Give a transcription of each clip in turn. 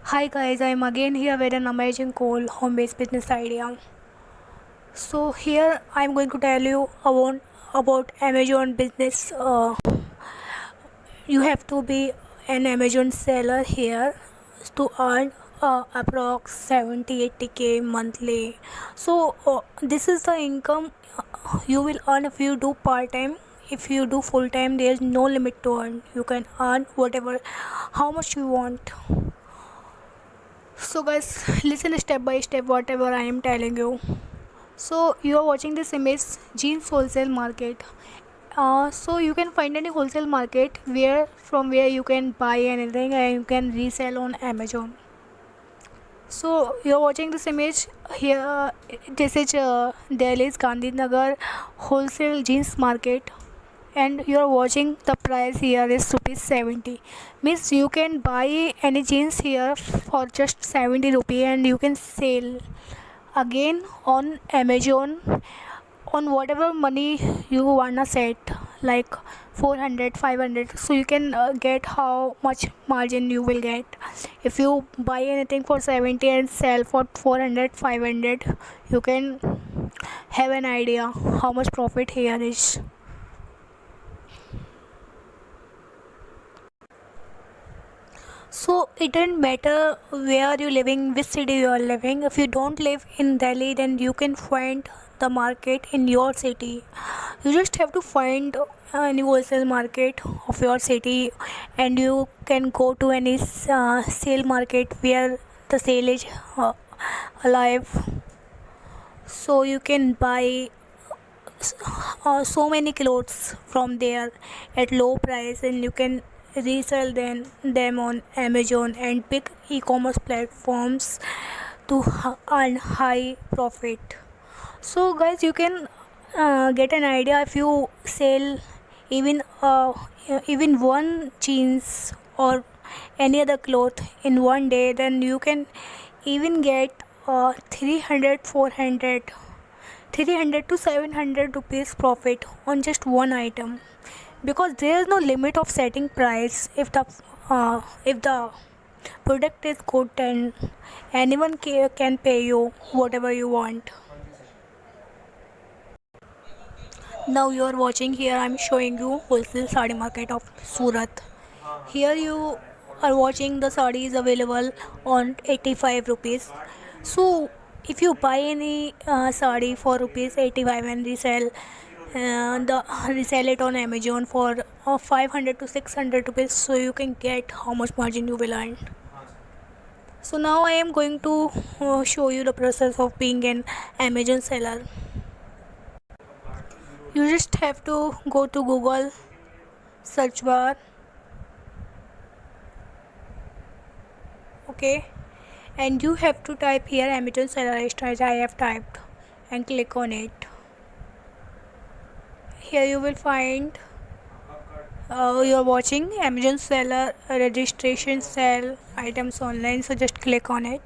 Hi guys, I am again here with an amazing cool home-based business idea. So here I am going to tell you about Amazon business. You have to be an Amazon seller here to earn approx 70-80k monthly. So this is the income you will earn if you do part time. If you do full time, there is no limit to earn. You can earn whatever, how much you want. So guys, listen step by step whatever I am telling you. So you are watching this image jeans wholesale market. So you can find any wholesale market where you can buy anything and you can resell on Amazon. So you are watching this image here. This is Delhi's Gandhinagar wholesale jeans market, and you are watching the price here is rupees 70. Means you can buy any jeans here for just 70 rupee and you can sell again on Amazon on whatever money you wanna set, like 400 500. So you can get how much margin you will get if you buy anything for 70 and sell for 400 500. You can have an idea how much profit here is. So it doesn't matter where you living, which city you are living. If you don't live in Delhi, then you can find the market in your city. You just have to find any wholesale market of your city, and you can go to any sale market where the sale is alive. So you can buy so many clothes from there at low price, and you can resell them on Amazon and big e-commerce platforms to earn high profit. So guys, you can get an idea. If you sell even even one jeans or any other cloth in one day, then you can even get 300 to 700 rupees profit on just one item, because there is no limit of setting price. If the product is good, then anyone can pay you whatever you want. Now you are watching here, I'm showing you wholesale sari market of Surat. Here you are watching the sari is available on 85 rupees. So if you buy any sari for rupees 85 and resell it on Amazon for 500 to 600 rupees, so you can get how much margin you will earn. So now I am going to show you the process of being an Amazon seller. You just have to go to Google search bar, okay, and you have to type here Amazon seller as I have typed, and click on it. Here you will find you are watching Amazon seller registration sell items online, so just click on it.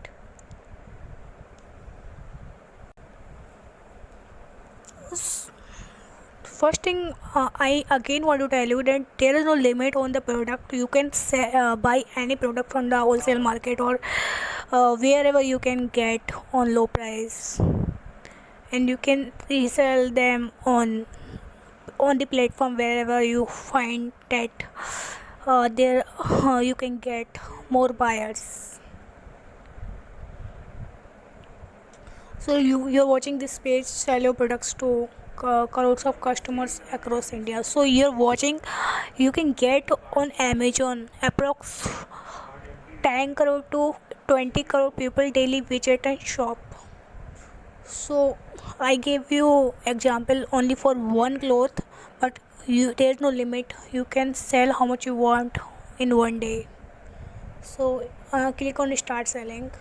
First thing, I again want to tell you that there is no limit on the product. You can buy any product from the wholesale market or wherever you can get on low price, and you can resell them on the platform wherever you find that there you can get more buyers. So you're watching this page sell your products to crores of customers across India. So you're watching, you can get on Amazon approx 10 crore to 20 crore people daily visit and shop. So I gave you example only for one cloth, but there's no limit. You can sell how much you want in one day. So click on start selling.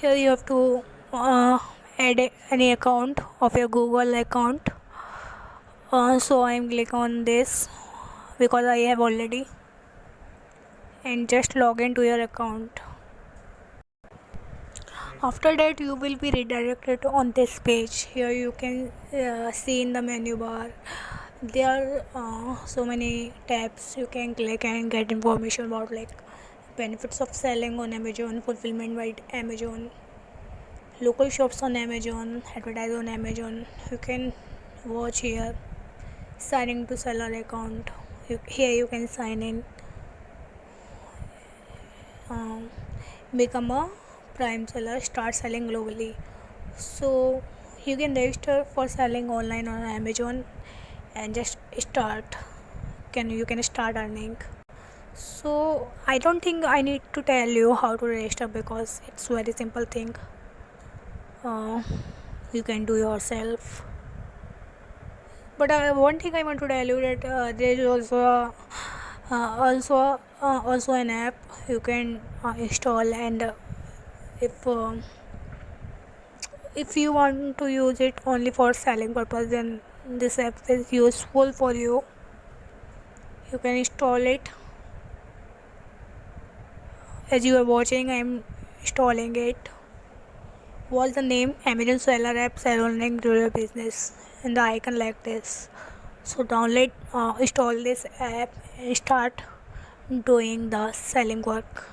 Here you have to add any account of your Google account. So I am click on this because I have already, and just log into your account. After that you will be redirected on this page. Here you can see in the menu bar There are so many tabs you can click and get information about, like benefits of selling on Amazon, fulfillment by Amazon, local shops on Amazon, advertise on Amazon. You can watch here, signing to seller account. Here you can sign in, um, become a prime seller, start selling globally. So you can register for selling online on Amazon and just start. You can start earning. So I don't think I need to tell you how to register because it's very simple thing. Uh, you can do yourself. But one thing I want to tell you that there is also an app you can install, and if if you want to use it only for selling purpose, then this app is useful for you. You can install it. As you are watching, I am installing it. What's the name? Amazon Seller App, Selling to your business, and the icon like this. So download, install this app and start doing the selling work.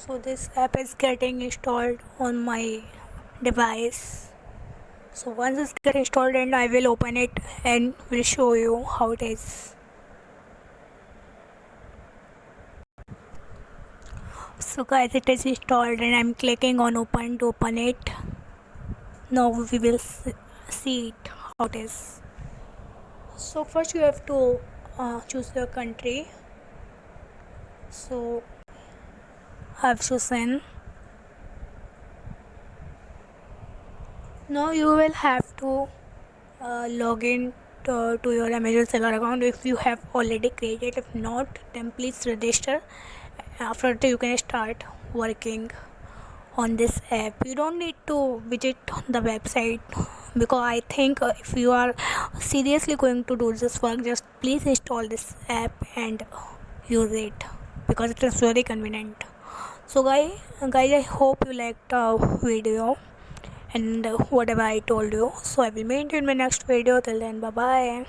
So this app is getting installed on my device. So once it's get installed, and I will open it and will show you how it is. So guys, it is installed and I'm clicking on open to open it. Now we will see it how it is. So first you have to choose your country. So I've chosen. Now you will have to log in to your Amazon seller account if you have already created. If not, then please register. After that you can start working on this app. You don't need to visit the website, because I think if you are seriously going to do this work, just please install this app and use it, because it is very convenient. So guys, I hope you liked the video and whatever I told you. So I will meet you in my next video. Till then, bye bye.